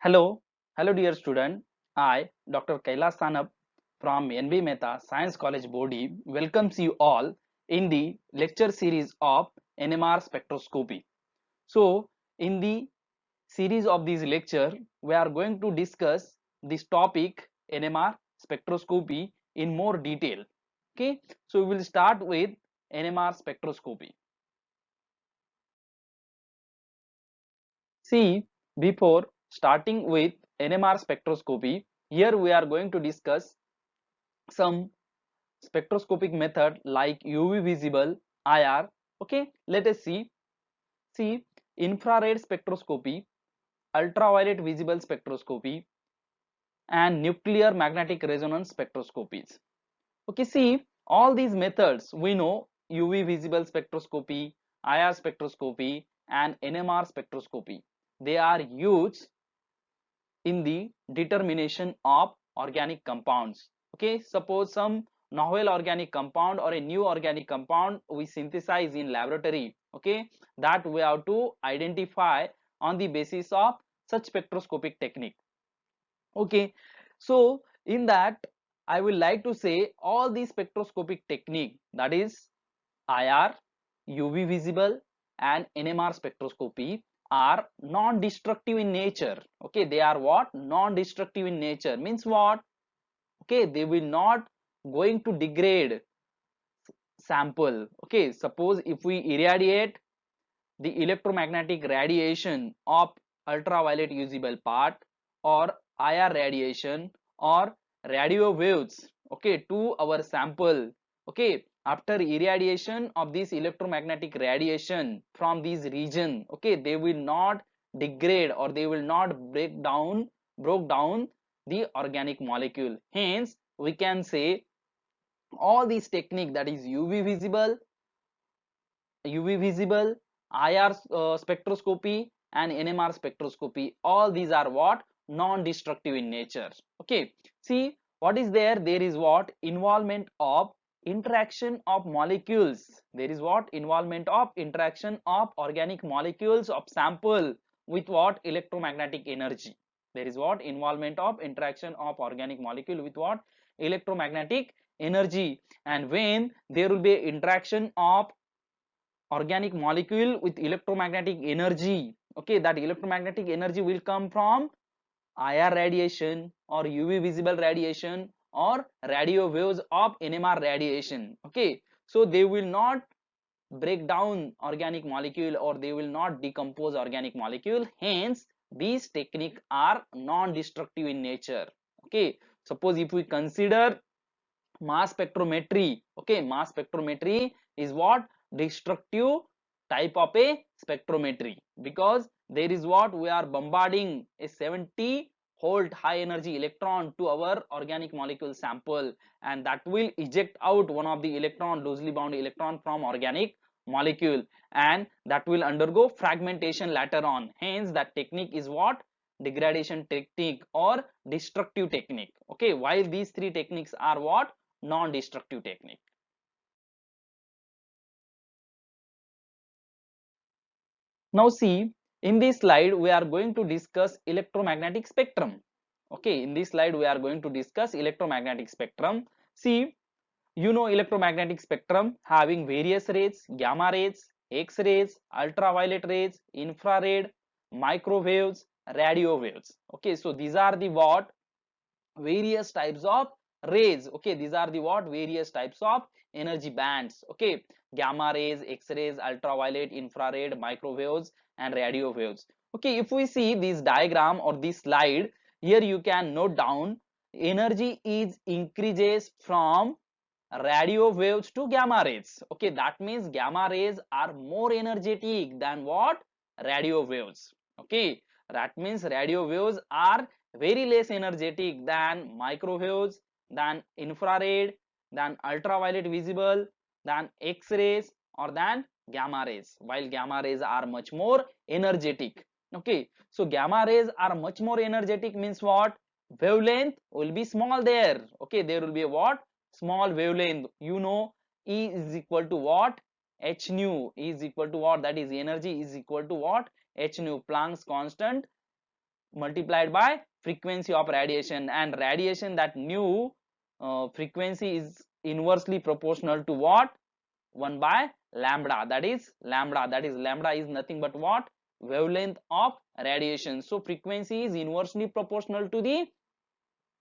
Hello dear student. I, Dr. Kailas Sanap from NB Mehta Science College Bodi welcomes you all in the lecture series of NMR Spectroscopy. So, in the series of this lecture, we are going to discuss this topic NMR Spectroscopy in more detail. Okay, so we will start with NMR Spectroscopy. See, before starting with NMR spectroscopy, here we are going to discuss some spectroscopic method like UV visible, IR. Okay, let us see. See, infrared spectroscopy, ultraviolet visible spectroscopy, and nuclear magnetic resonance spectroscopies. Okay, see, all these methods we know UV visible spectroscopy, IR spectroscopy, and NMR spectroscopy. They are used in the determination of organic compounds. Okay, suppose some novel organic compound or a new organic compound we synthesize in laboratory, okay, that we have to identify on the basis of such spectroscopic technique. Okay, so in that I will like to say all these spectroscopic technique, that is IR, UV visible, and NMR spectroscopy, are non-destructive in nature. Okay, they are what? Non-destructive in nature means what? Okay, they will not going to degrade sample. Okay, suppose if we irradiate the electromagnetic radiation of ultraviolet visible part, or IR radiation, or radio waves, okay, to our sample, okay, after irradiation of this electromagnetic radiation from this region, okay, they will not degrade or they will not broke down the organic molecule. Hence we can say all these technique, that is UV visible, IR spectroscopy, and NMR spectroscopy, all these are what? Non-destructive in nature. Okay, see what is there? There is what? Involvement of interaction of molecules. There is what? Involvement of interaction of organic molecules of sample with what? Electromagnetic energy. There is what? Involvement of interaction of organic molecule with what? Electromagnetic energy. And when there will be interaction of organic molecule with electromagnetic energy, okay, that electromagnetic energy will come from IR radiation or UV visible radiation or radio waves of NMR radiation. Okay, so they will not break down organic molecule or they will not decompose organic molecule. Hence these techniques are non-destructive in nature. Okay, suppose if we consider mass spectrometry, okay, mass spectrometry is what? Destructive type of a spectrometry, because there is what? We are bombarding a 70-volt high energy electron to our organic molecule sample, and that will eject out one of the electron, loosely bound electron, from organic molecule, and that will undergo fragmentation later on. Hence that technique is what? Degradation technique or destructive technique. Okay, while these three techniques are what? Non-destructive technique. Now see, in this slide we are going to discuss electromagnetic spectrum. Okay, in this slide we are going to discuss electromagnetic spectrum. See, you know electromagnetic spectrum having various rays: gamma rays, X-rays, ultraviolet rays, infrared, microwaves, radio waves. Okay, so these are the what? Various types of rays. Okay, these are the what? Various types of energy bands. Okay, gamma rays, X-rays, ultraviolet, infrared, microwaves, and radio waves. Okay, if we see this diagram or this slide, here you can note down energy is increases from radio waves to gamma rays. Okay, that means gamma rays are more energetic than what? Radio waves. Okay, that means radio waves are very less energetic than microwaves, than infrared, than ultraviolet visible, than X-rays, or than gamma rays, while gamma rays are much more energetic. Okay, so gamma rays are much more energetic means what? Wavelength will be small there. Okay, there will be a what? Small wavelength. You know, E is equal to what? H nu. E is equal to what? That is energy is equal to what? H nu, Planck's constant. multiplied by frequency of radiation, and radiation, that new frequency is inversely proportional to what? 1 by lambda, that is lambda is nothing but what? Wavelength of radiation. So frequency is inversely proportional to the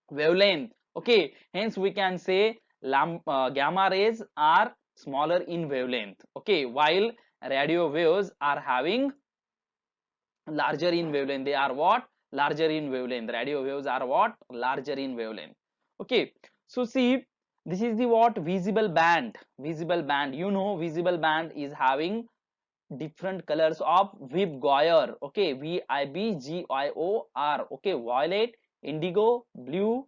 wavelength. Okay, hence we can say gamma rays are smaller in wavelength, okay, while radio waves are having larger in wavelength. They are what? Larger in wavelength. Radio waves are what? Larger in wavelength. Okay, so see, this is the what? Visible band. Visible band, you know, visible band is having different colors of Vibgoyer. Okay, VIBGIOR. Okay, violet, indigo, blue,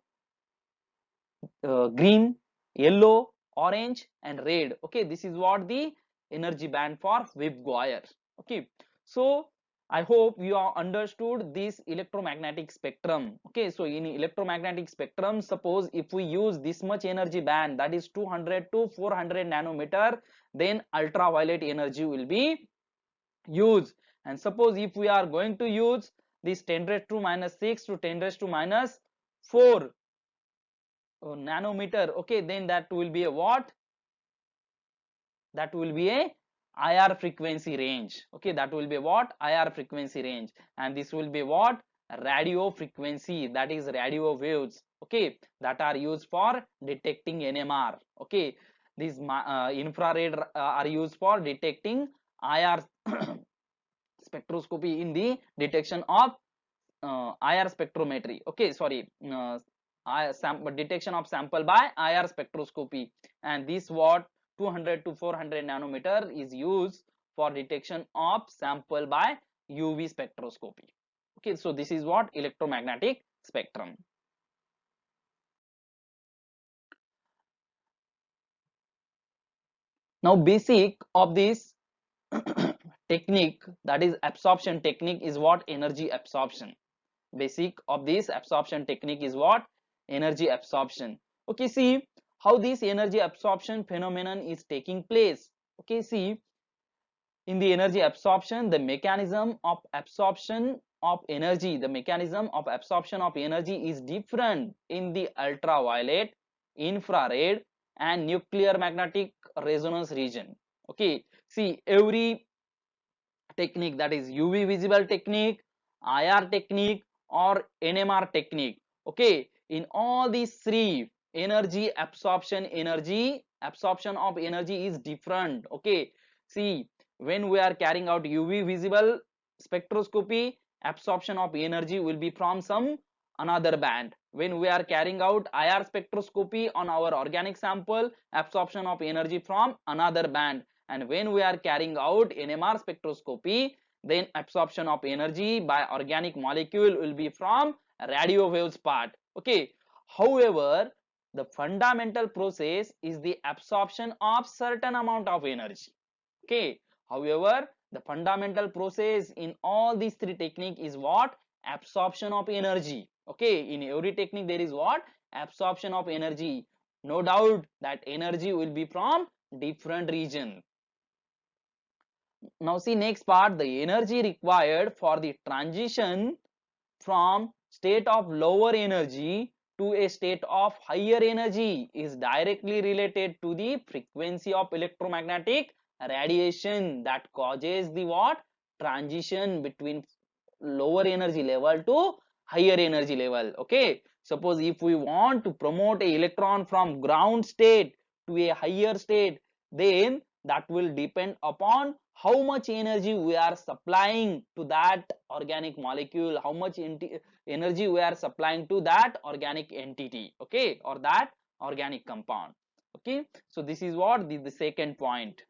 green, yellow, orange, and red. Okay, this is what the energy band for Vibgoyer. Okay, so I hope you have understood this electromagnetic spectrum. Okay, so in electromagnetic spectrum, suppose if we use this much energy band, that is 200 to 400 nanometer, then ultraviolet energy will be used. And suppose if we are going to use this 10 raised to minus 6 to 10 raised to minus 4 nanometer, okay, then that will be a what? That will be a IR frequency range. Okay, that will be what? IR frequency range. And this will be what? Radio frequency, that is radio waves, okay, that are used for detecting NMR. Okay, these infrared are used for detecting IR spectroscopy in the detection of IR spectrometry. Okay, sorry, detection of sample by IR spectroscopy. And this what? 200 to 400 nanometer is used for detection of sample by UV spectroscopy. Okay, so this is what? Electromagnetic spectrum. Now basic of this technique, that is absorption technique, is what? Energy absorption. Basic of this absorption technique is what? Energy absorption. Okay, see how this energy absorption phenomenon is taking place. Okay, see, in the energy absorption, the mechanism of absorption of energy, the mechanism of absorption of energy is different in the ultraviolet, infrared, and nuclear magnetic resonance region. Okay, see, every technique, that is UV visible technique, IR technique, or NMR technique, okay, in all these three, energy absorption of energy is different. Okay, see, when we are carrying out UV visible spectroscopy, absorption of energy will be from some another band. When we are carrying out IR spectroscopy on our organic sample, absorption of energy from another band. And when we are carrying out NMR spectroscopy, then absorption of energy by organic molecule will be from radio waves part. Okay, however, the fundamental process is the absorption of certain amount of energy. Okay, however, the fundamental process in all these three technique is what? Absorption of energy. Okay, in every technique there is what? Absorption of energy. No doubt that energy will be from different region. Now see next part, the energy required for the transition from state of lower energy to a state of higher energy is directly related to the frequency of electromagnetic radiation that causes the what? Transition between lower energy level to higher energy level. Okay, suppose if we want to promote a electron from ground state to a higher state, then that will depend upon how much energy we are supplying to that organic molecule, how much energy we are supplying to that organic entity, okay, or that organic compound. Okay, so this is what the second point.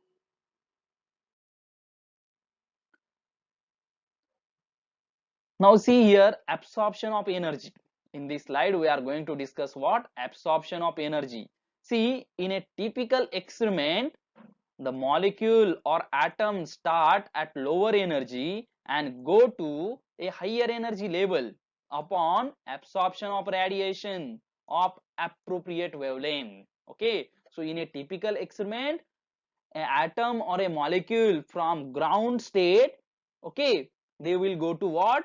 Now see here, absorption of energy. In this slide we are going to discuss what? Absorption of energy. See, in a typical experiment, the molecule or atom start at lower energy and go to a higher energy level upon absorption of radiation of appropriate wavelength. Okay, so in a typical experiment, an atom or a molecule from ground state, okay, they will go to what?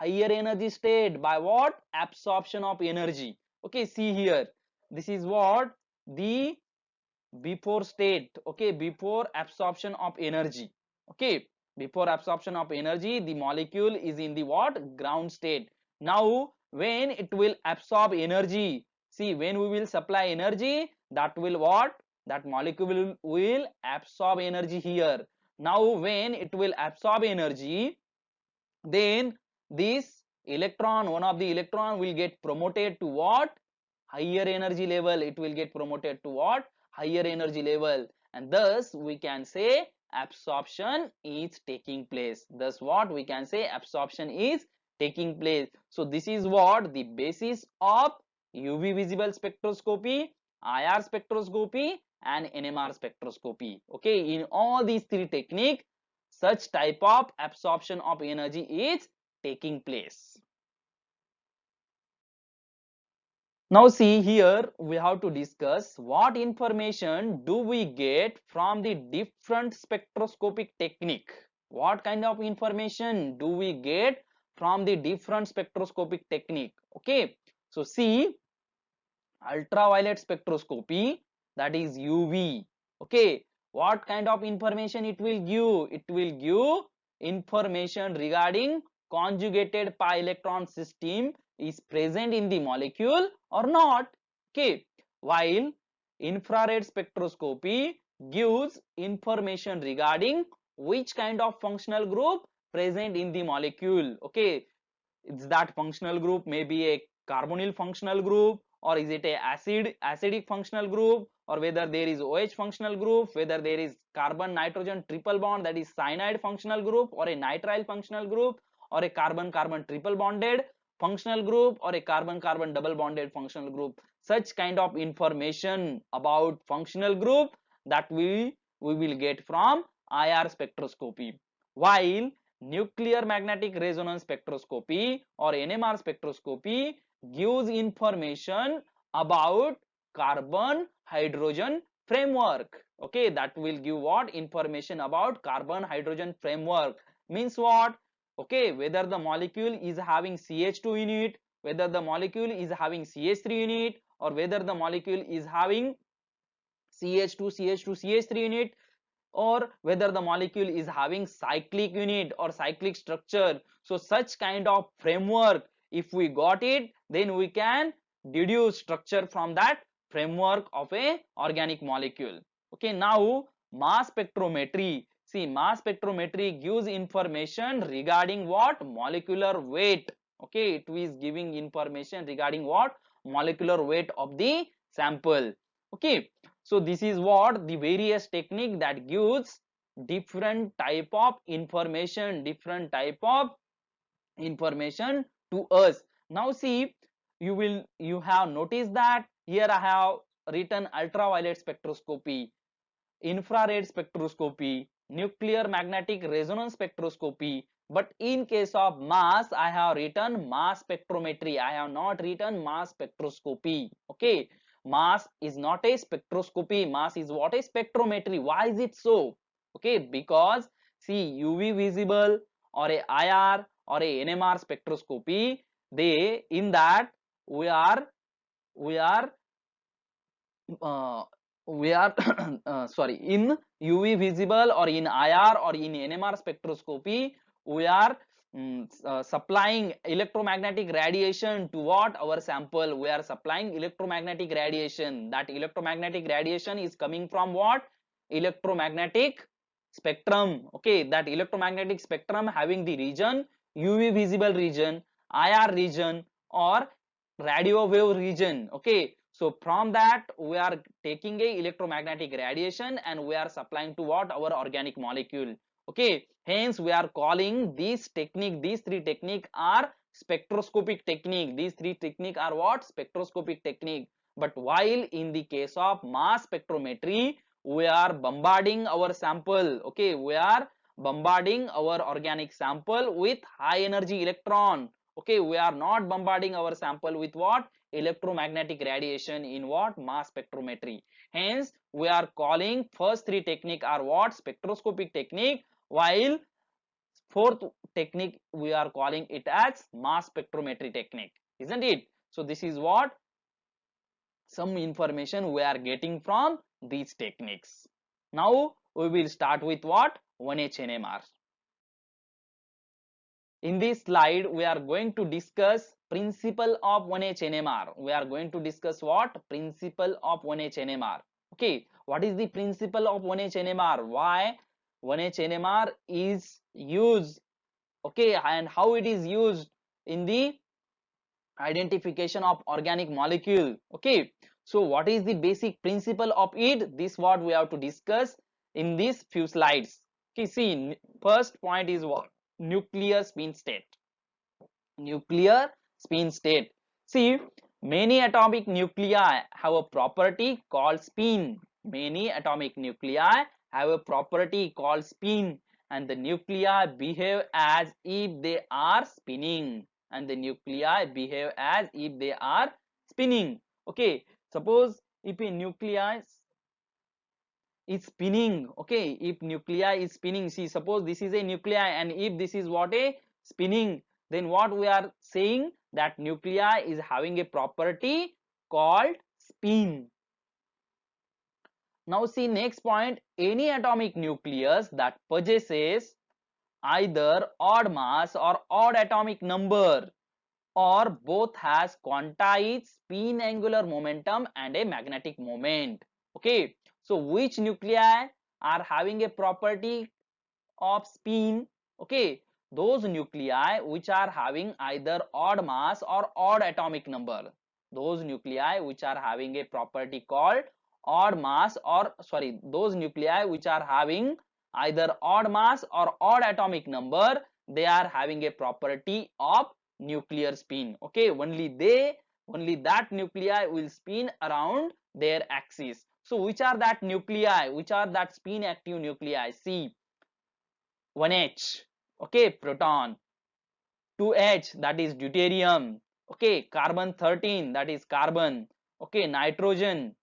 higher energy state by what? Absorption of energy. Okay, see here, this is what the before state. Okay, before absorption of energy. Okay, before absorption of energy, the molecule is in the what? Ground state. Now when it will absorb energy, see, when we will supply energy, that will what? That molecule will absorb energy here. Now when it will absorb energy, then this electron, one of the electron will get promoted to what? Higher energy level. It will get promoted to what? Higher energy level, and thus we can say absorption is taking place. Thus what we can say? Absorption is taking place. So this is what the basis of UV visible spectroscopy, IR spectroscopy and NMR spectroscopy. Okay, in all these three techniques, such type of absorption of energy is taking place. Now see here, we have to discuss what information do we get from the different spectroscopic technique. What kind of information do we get from the different spectroscopic technique? Okay, so see, ultraviolet spectroscopy, that is UV. Okay, what kind of information it will give? It will give information regarding conjugated pi electron system is present in the molecule or not. Okay, while infrared spectroscopy gives information regarding which kind of functional group present in the molecule. Okay, it's that functional group may be a carbonyl functional group, or is it a acidic functional group, or whether there is OH functional group, whether there is carbon nitrogen triple bond, that is cyanide functional group, or a nitrile functional group, or a carbon carbon triple bonded functional group, or a carbon carbon double bonded functional group. Such kind of information about functional group, that we will get from IR spectroscopy. While nuclear magnetic resonance spectroscopy or NMR spectroscopy gives information about carbon hydrogen framework. Okay, that will give what? Information about carbon hydrogen framework. Means what? Okay, whether the molecule is having CH2 in it, whether the molecule is having CH3 in it, or whether the molecule is having CH2 CH2 CH3 in it, or whether the molecule is having cyclic unit or cyclic structure. So such kind of framework, if we got it, then we can deduce structure from that framework of a organic molecule. Okay, now mass spectrometry. See, mass spectrometry gives information regarding what? Molecular weight. Okay, it is giving information regarding what? Molecular weight of the sample. Okay, so this is what the various technique that gives different type of information, to us. Now see, you have noticed that here I have written ultraviolet spectroscopy, infrared spectroscopy, nuclear magnetic resonance spectroscopy, but in case of mass I have written mass spectrometry. I have not written mass spectroscopy. Okay, mass is not a spectroscopy, mass is what? A spectrometry. Why is it so? Okay, because see, UV visible or a IR or a NMR spectroscopy, they, in that we are we are uh, we are sorry, in UV visible or in IR or in NMR spectroscopy, we are supplying electromagnetic radiation to what? Our sample. We are supplying electromagnetic radiation. That electromagnetic radiation is coming from what? Electromagnetic spectrum. Okay, that electromagnetic spectrum having the region UV visible region, IR region, or radio wave region. Okay, so from that we are taking a electromagnetic radiation and we are supplying to what? Our organic molecule. Okay, hence we are calling this technique, these three technique are spectroscopic technique. These three technique are what? Spectroscopic technique. But while in the case of mass spectrometry, we are bombarding our sample. Okay, we are bombarding our organic sample with high energy electron. Okay, we are not bombarding our sample with what? Electromagnetic radiation in what? Mass spectrometry. Hence we are calling first three technique are what? Spectroscopic technique, while fourth technique we are calling it as mass spectrometry technique, isn't it? So this is what some information we are getting from these techniques. Now we will start with what? 1H NMR. In this slide we are going to discuss principle of 1H NMR. We are going to discuss what? Principle of 1H NMR. Okay, what is the principle of 1H NMR? Why 1H NMR is used, okay, and how it is used in the identification of organic molecule. Okay, so what is the basic principle of it? This what we have to discuss in these few slides. Okay, see, first point is what? Nuclear spin state. Nuclear spin state. See, many atomic nuclei have a property called spin. Many atomic nuclei have a property called spin, and the nuclei behave as if they are spinning. And the nuclei behave as if they are spinning. Okay, suppose if a nuclei is spinning, okay, if nuclei is spinning, see, suppose this is a nuclei, and if this is what? A spinning, then what we are saying, that nuclei is having a property called spin. Now see, next point, any atomic nucleus that possesses either odd mass or odd atomic number, or both has quantized spin angular momentum and a magnetic moment. Okay, so which nuclei are having a property of spin? Okay, those nuclei which are having either odd mass or odd atomic number. Those nuclei which are having a property called odd mass, or sorry, those nuclei which are having either odd mass or odd atomic number, they are having a property of nuclear spin. Okay, only that nuclei will spin around their axis. So which are that nuclei, which are that spin active nuclei? See, 1H, okay, proton, 2H, that is deuterium, okay, carbon 13, that is carbon, okay, nitrogen,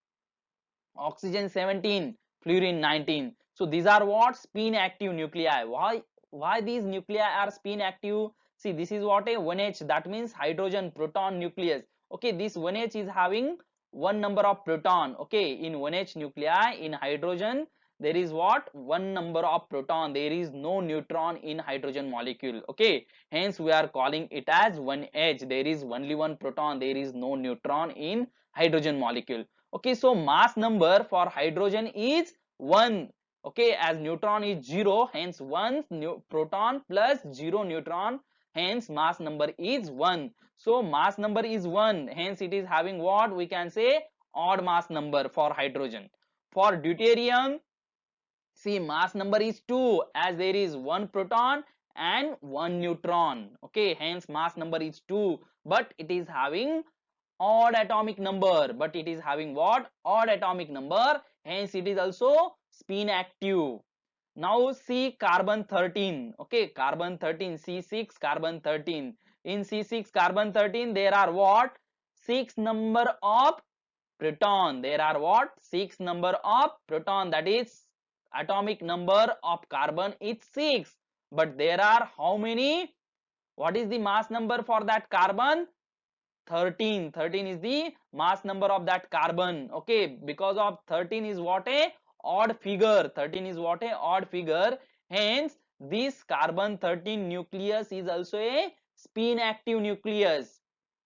oxygen 17, fluorine 19. So these are what? Spin active nuclei. Why these nuclei are spin active? See, this is what? A 1H, that means hydrogen proton nucleus. Okay, this 1H is having one number of proton. Okay, in 1H nuclei, in hydrogen there is what? One number of proton. There is no neutron in hydrogen molecule. Okay, hence we are calling it as 1H. There is only one proton, there is no neutron in hydrogen molecule. Okay, so mass number for hydrogen is 1. Okay, as neutron is 0, hence 1 proton plus 0 neutron, hence mass number is 1. So mass number is 1, hence it is having what? We can say odd mass number for hydrogen. For deuterium, see, mass number is 2, as there is one proton and one neutron. Okay, hence mass number is 2, but it is having odd atomic number. But it is having what? Odd atomic number, hence it is also spin active. Now see carbon 13. Okay, carbon 13, C6 carbon 13. In C6 carbon 13 there are what? 6 number of proton. There are what? 6 number of proton, that is atomic number of carbon is 6, but there are how many? What is the mass number for that carbon? 13. 13 is the mass number of that carbon. Okay, because of 13 is what? A odd figure. 13 is what? A odd figure, hence this carbon 13 nucleus is also a spin active nucleus.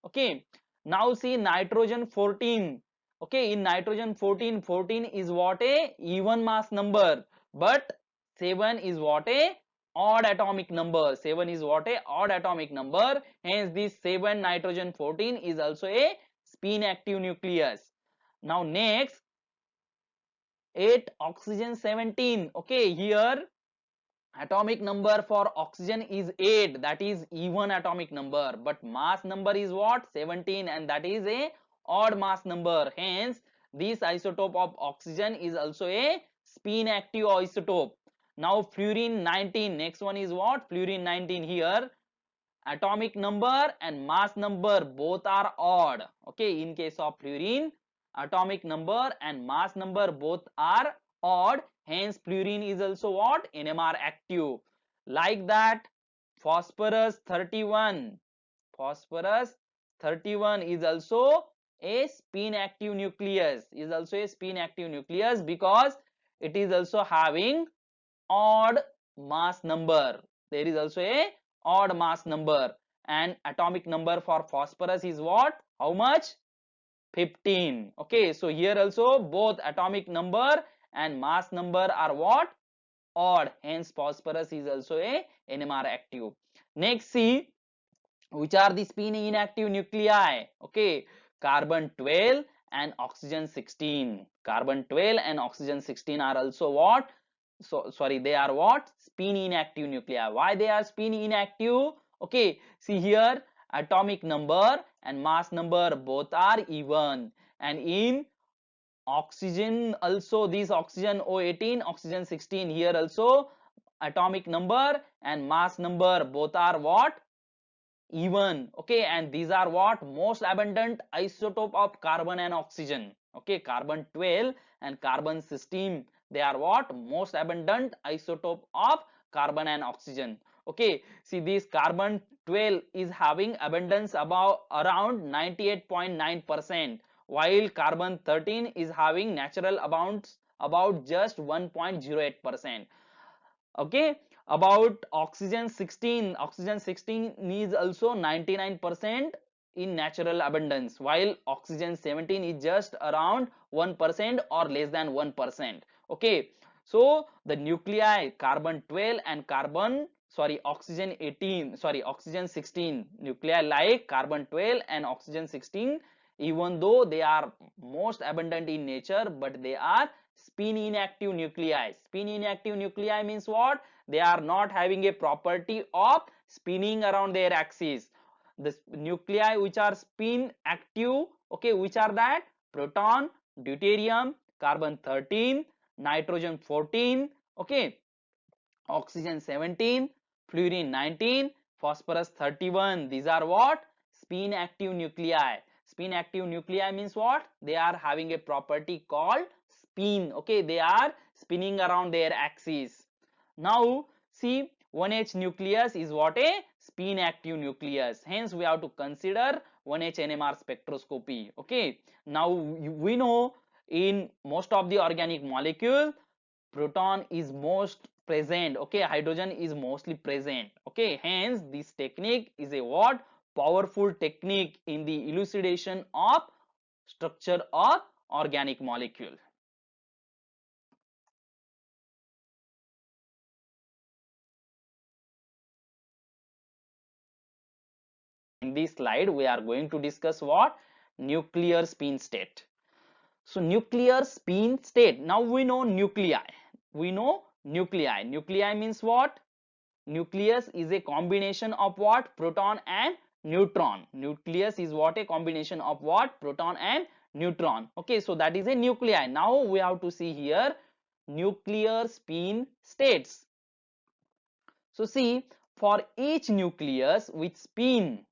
Okay, now see nitrogen 14. Okay, in nitrogen 14, 14 is what? A even mass number, but 7 is what? A odd atomic number. 7 is what? A odd atomic number, hence this 7 nitrogen 14 is also a spin active nucleus. Now next, 8 oxygen 17. Okay, here atomic number for oxygen is 8, that is even atomic number, but mass number is what? 17, and that is a odd mass number, hence this isotope of oxygen is also a spin active isotope. Now fluorine 19, next one is what? Fluorine 19. Here atomic number and mass number both are odd. Okay, in case of fluorine, atomic number and mass number both are odd, hence fluorine is also what? NMR active. Like that, phosphorus 31. Phosphorus 31 is also a spin active nucleus, because it is also having odd mass number. There is also a odd mass number, and atomic number for phosphorus is what? How much? 15. Okay, so here also both atomic number and mass number are what? Odd. Hence phosphorus is also a NMR active. Next, see which are the spin inactive nuclei. Okay, carbon 12 and oxygen 16. Carbon 12 and oxygen 16 are also what? So sorry, they are what? Spin inactive nuclei. Why they are spin inactive? Okay, see here, atomic number and mass number both are even, and in oxygen also, this oxygen O18, oxygen 16, here also atomic number and mass number both are what? Even. Okay, and these are what? Most abundant isotope of carbon and oxygen. Okay, carbon 12 and carbon 16, they are what? Most abundant isotope of carbon and oxygen. Okay, see this carbon 12 is having abundance about around 98.9%, while carbon 13 is having natural amounts about just 1.08%. Okay, about oxygen 16, oxygen 16 needs also 99% in natural abundance, while oxygen 17 is just around 1% or less than 1%. Okay, so the nuclei carbon 12 and oxygen 18, oxygen 16 nuclei like carbon 12 and oxygen 16, even though they are most abundant in nature, but they are spin inactive nuclei. Spin inactive nuclei means what? They are not having a property of spinning around their axis. The nuclei which are spin active, okay, which are that? Proton, deuterium, carbon 13, nitrogen 14, okay, oxygen 17, fluorine 19, phosphorus 31. These are what? Spin active nuclei. Spin active nuclei means what? They are having a property called spin. Okay, they are spinning around their axis. Now see, 1H nucleus is what? A spin active nucleus. Hence we have to consider 1H NMR spectroscopy. Okay, now we know in most of the organic molecule proton is most present. Okay, hydrogen is mostly present. Okay, hence this technique is a what? Powerful technique in the elucidation of structure of organic molecule. In this slide we are going to discuss what? Nuclear spin state. So nuclear spin state, now we know nuclei. Nuclei means what? Nucleus is a combination of what? Proton and neutron. Nucleus is what? A combination of what? Proton and neutron. Okay, so that is a nuclei. Now we have to see here nuclear spin states. So see, for each nucleus with spin,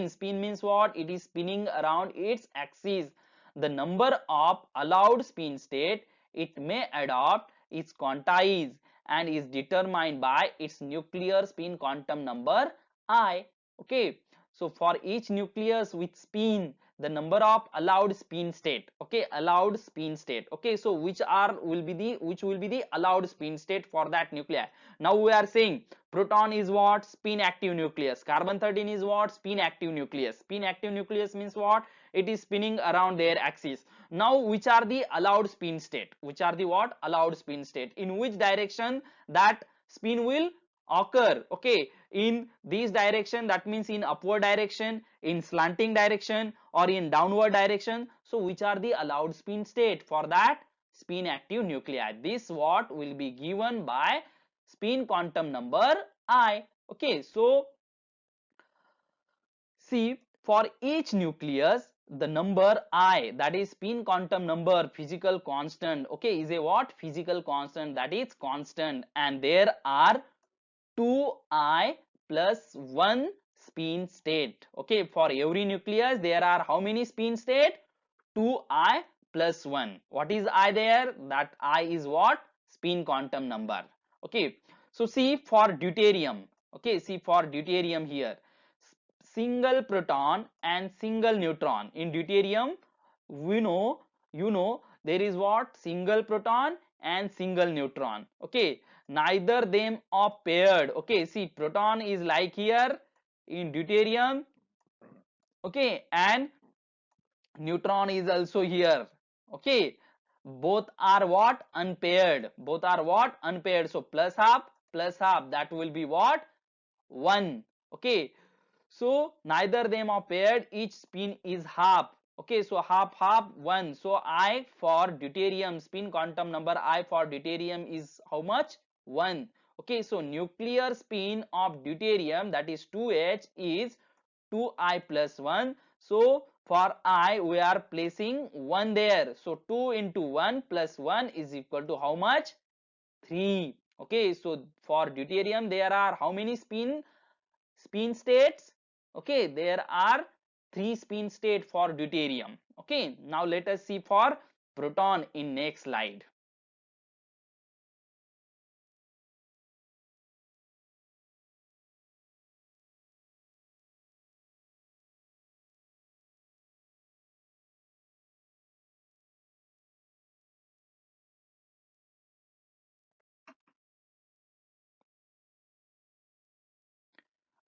spin means what? It is spinning around its axis. The number of allowed spin state it may adopt is quantized and is determined by its nuclear spin quantum number I. Okay, so for each nucleus with spin, the number of allowed spin state. Okay, allowed spin state. Okay, so which will be the allowed spin state for that nuclei. Now we are saying proton is what? Spin active nucleus. Carbon 13 is what? Spin active nucleus. Spin active nucleus means what? It is spinning around their axis. Now which are the allowed spin state? Which are the what? Allowed spin state. In which direction that spin will occur? Okay, in this direction, that means in upward direction, in slanting direction, or in downward direction. So which are the allowed spin state for that spin active nuclei? This what will be given by spin quantum number I. Okay, so see, for each nucleus the number I, that is spin quantum number, physical constant, okay, is a what? Physical constant, that is constant, and there are 2I plus 1 spin state. Okay, for every nucleus there are how many spin state? 2I plus 1. What is I there? That I is what? Spin quantum number. Okay, So see for deuterium, okay, see for deuterium here, single proton and single neutron. In deuterium, we know, you know, there is what, single proton and single neutron. Okay, neither them are paired. Okay, see proton is like here in deuterium, okay, and neutron is also here. Okay, both are what, unpaired, both are what, unpaired. So plus half, that will be what, 1. Okay, so neither them are paired, each spin is half. Okay, so half 1. So I for deuterium, spin quantum number I for deuterium is how much, 1. Okay, so nuclear spin of deuterium, that is 2H, is 2I plus 1. So for I we are placing 1 there. So 2 into 1 plus 1 is equal to how much, 3. Okay, so for deuterium there are how many spin states? Okay, there are 3 spin state for deuterium. Okay, now let us see for proton in next slide.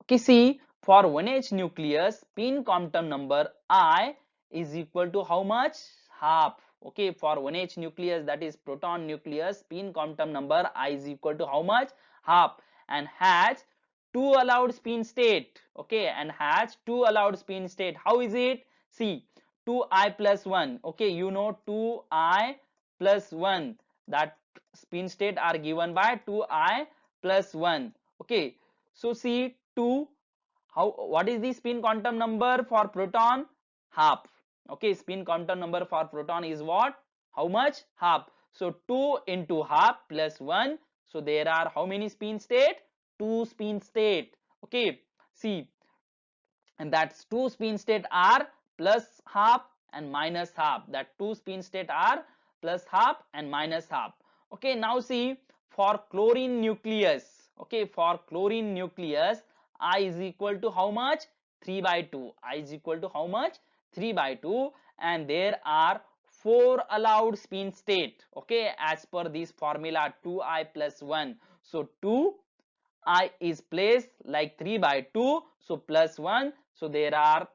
Okay, see for 1H nucleus, spin quantum number I is equal to how much, half. Okay, for 1H nucleus, that is proton nucleus, spin quantum number I is equal to how much, half, and has 2 allowed spin state. Okay, and has 2 allowed spin state. How is it? See, 2I plus 1. Okay, you know 2I plus 1, that spin state are given by 2I plus 1. Okay, so see 2, how, what is the spin quantum number for proton, half. Okay, spin quantum number for proton is what, how much, half. So 2 into half plus 1, so there are how many spin state, 2 spin state. Okay, see, and that's 2 spin state are plus half and minus half, that 2 spin state are plus half and minus half. Okay, now see for chlorine nucleus. Okay, for chlorine nucleus, I is equal to how much, 3 by 2. I is equal to how much, 3 by 2, and there are 4 allowed spin state. Okay, as per this formula 2I plus 1. So 2 I is placed like 3 by 2, so plus 1, so there are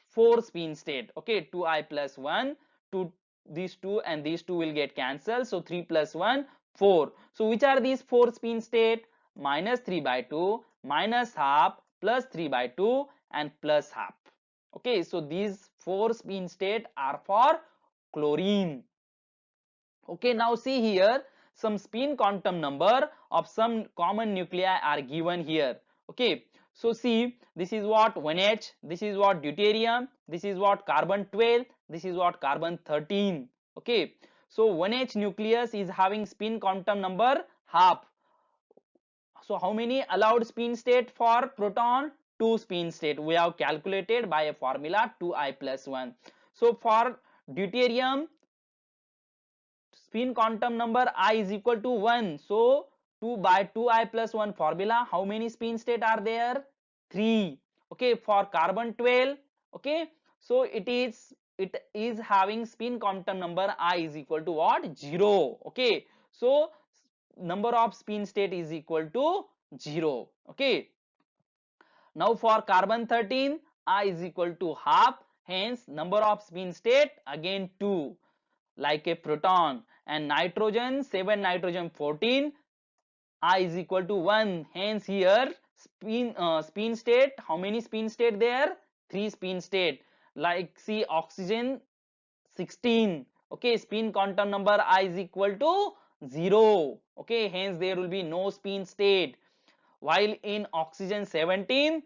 4 spin state. Okay, 2I plus 1, 2, these 2 and these 2 will get cancelled, so 3 plus 1, 4. So which are these 4 spin state? Minus 3 by 2, minus half, plus 3 by 2, and plus half. Okay, so these 4 spin state are for chlorine. Okay, now see here, some spin quantum number of some common nuclei are given here. Okay, so see, this is what 1H, this is what deuterium, this is what carbon 12, this is what carbon 13. Okay, so 1H nucleus is having spin quantum number half. So how many allowed spin state for proton? 2 spin state. We have calculated by a formula 2I plus 1. So for deuterium, spin quantum number I is equal to 1. So 2 by 2I plus 1 formula, how many spin state are there? 3. Okay, for carbon 12, okay, so it is having spin quantum number I is equal to what? 0. Okay, so number of spin state is equal to 0. Okay, now for carbon 13, I is equal to half, hence number of spin state again 2, like a proton. And nitrogen 7, nitrogen 14, I is equal to 1, hence here spin state, how many spin state there? 3 spin state. Like see oxygen 16, okay, spin quantum number I is equal to 0. Okay, hence there will be no spin state. While in oxygen 17,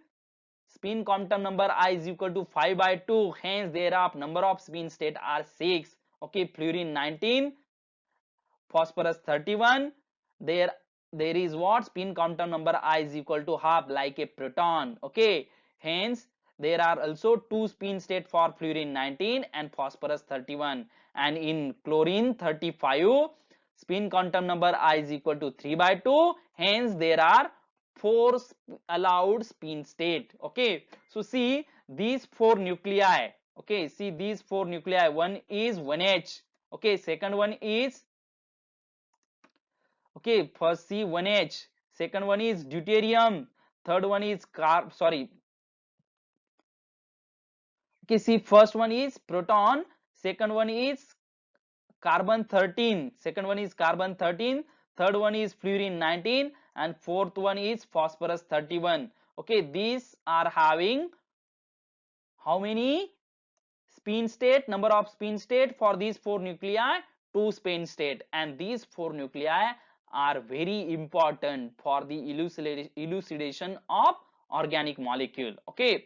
spin quantum number I is equal to 5 by 2, hence thereof number of spin state are 6. Okay, fluorine 19, phosphorus 31, there is what, spin quantum number I is equal to half, like a proton. Okay, hence there are also 2 spin state for fluorine 19 and phosphorus 31, and in chlorine 35, spin quantum number I is equal to 3 by 2. Hence there are 4 allowed spin state. Okay, so see these 4 nuclei. Okay, see these 4 nuclei. One is 1H. Okay, second one is, okay, first see 1H, second one is deuterium, third one is okay, see first one is proton, second one is carbon 13, second one is carbon 13, third one is fluorine 19, and fourth one is phosphorus 31. Okay, these are having how many spin state, number of spin state for these 4 nuclei? 2 spin state, and these 4 nuclei are very important for the elucidation of organic molecule. Okay,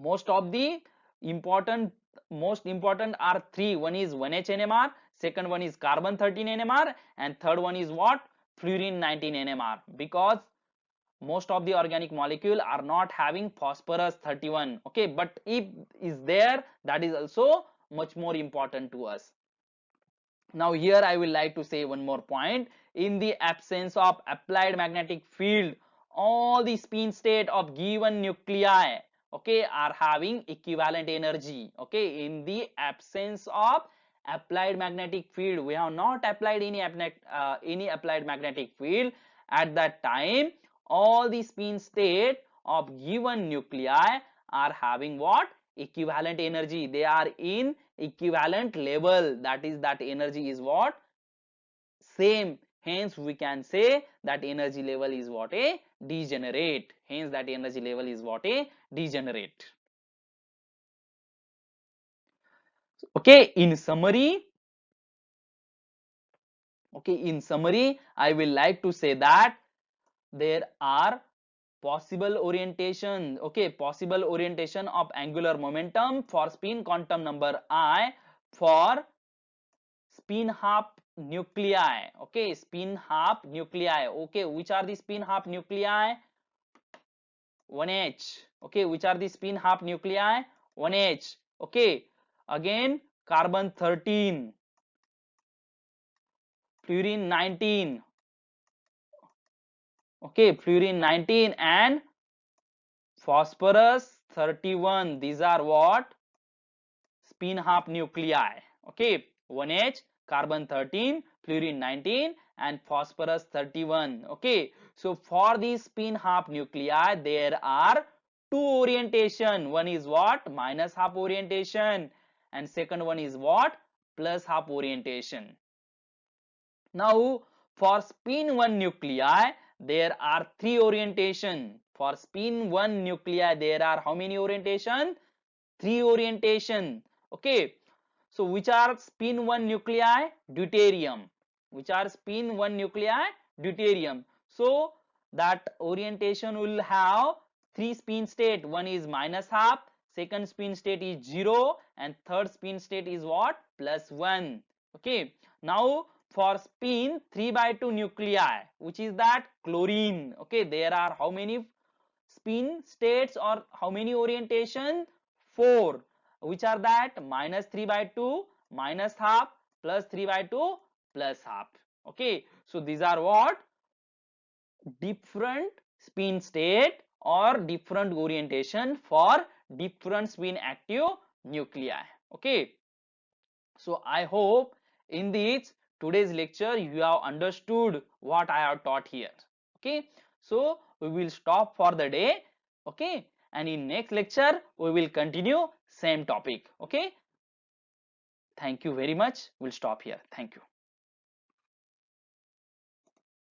most of the important most important are 3. One is 1H NMR, second one is carbon 13 NMR, and third one is what? Fluorine 19 NMR, because most of the organic molecule are not having phosphorus 31. Okay, but if is there, that is also much more important to us. Now here I will like to say one more point. In the absence of applied magnetic field, all the spin state of given nuclei, okay, are having equivalent energy. Okay, in the absence of applied magnetic field, we have not applied any applied magnetic field. At that time, all the spin state of given nuclei are having what? Equivalent energy. They are in equivalent level, that is, that energy is what? Same. Hence we can say that energy level is what? A degenerate. Hence that energy level is what? A degenerate. Okay, in summary, I will like to say that there are possible orientation, okay, possible orientation of angular momentum for spin quantum number I for spin half nuclei. Okay, spin half nuclei. Okay, which are the spin half nuclei? 1H. Okay, which are the spin half nuclei? 1H. Okay, again carbon 13, fluorine 19. Okay, fluorine 19 and phosphorus 31. These are what? Spin half nuclei. Okay, 1H, carbon 13, fluorine 19, and phosphorus 31. Okay, so for these spin half nuclei there are 2 orientation. One is what? Minus half orientation, and second one is what? Plus half orientation. Now for spin 1 nuclei there are 3 orientation. For spin 1 nuclei there are how many orientation? 3 orientation. Okay, so which are spin 1 nuclei? Deuterium. Which are spin 1 nuclei? Deuterium. So that orientation will have 3 spin state. One is minus half, second spin state is 0, and third spin state is what? Plus 1. Okay, now for spin 3 by 2 nuclei, which is that? Chlorine. Okay, there are how many spin states or how many orientation? 4. Which are that? Minus 3 by 2, minus half, plus 3 by 2, plus half. Okay, so these are what? Different spin state or different orientation for different spin active nuclei. Okay, so I hope in this today's lecture you have understood what I have taught here. Okay, so we will stop for the day. Okay, and in next lecture we will continue same topic. Okay, thank you very much. We'll stop here. Thank you.